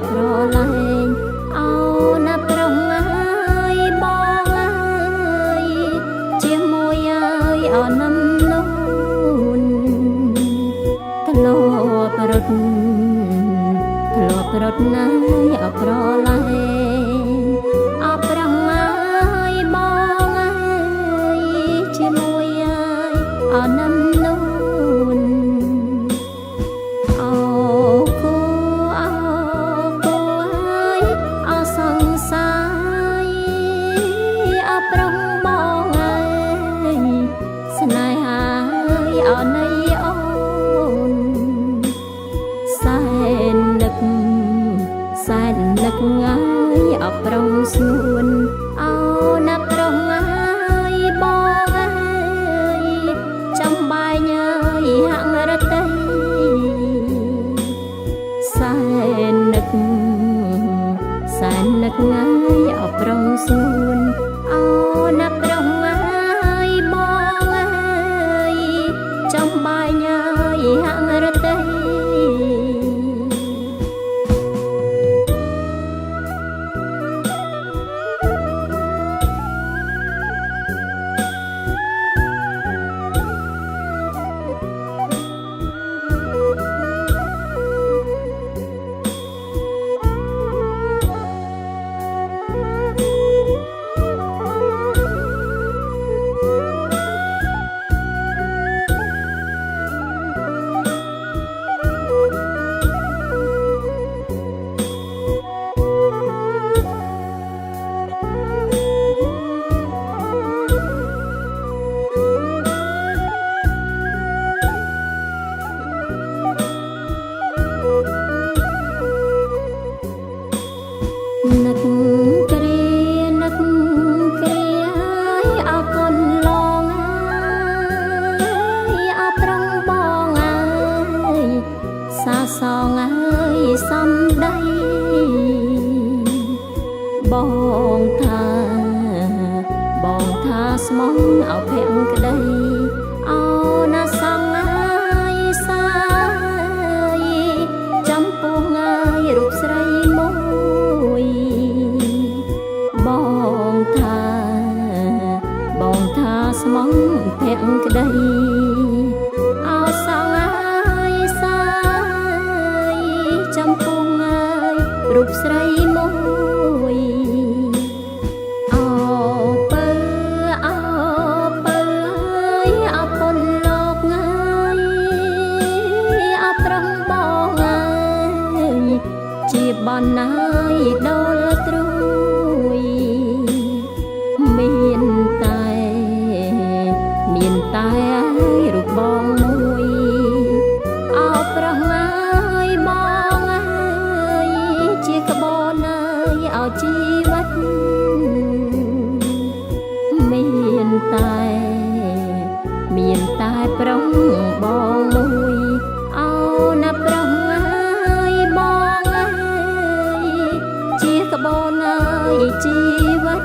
ប្រឡែងអោណាប្រុងអើយបងអើយជាមួយអើយអនឹមនួនធ្លាប់រត់ណាយអប្រឡែងអប្រងអើយបងអើយជាមួយអើយអនឹមនួនអូគូអើយអសង្សារអប្រងបងអើយស្នេហាអនៃអូនសែននឹកងាយអប្រងស្ងួនអោណាប្រុងអើយបងអើយចំបាយញើយហាក់រតីសែននឹកងាយអប្រងស្ងួនអោណាប្រុងអើយបងអើយចំបាយញើយហាក់រតីនឹកគ្រាអកូនឡងអើយអប្រងបងអើយសាសងអើយសំដីបងថាស្មងអោភ័ក្រក្ដីអោណាសងអើយសាយចំពោះអើយរូបស្រីមួយបងថាស្មងភ័ក្រក្ដីអោសងអើយសាយចំពោះអើយរូបស្រីមួយអោពើអើយអពុនលោកអើយអប្រងបងអើយជាបានណាយដូលត្រួយមានតែរូបបងមួយអោប្រងអើយបងអើយជាក្បូនអើយអោជីវិតមានតែប្រុងបងមួយអោណាប្រុងអើយបងអើយជាក្បូនអើយជីវិត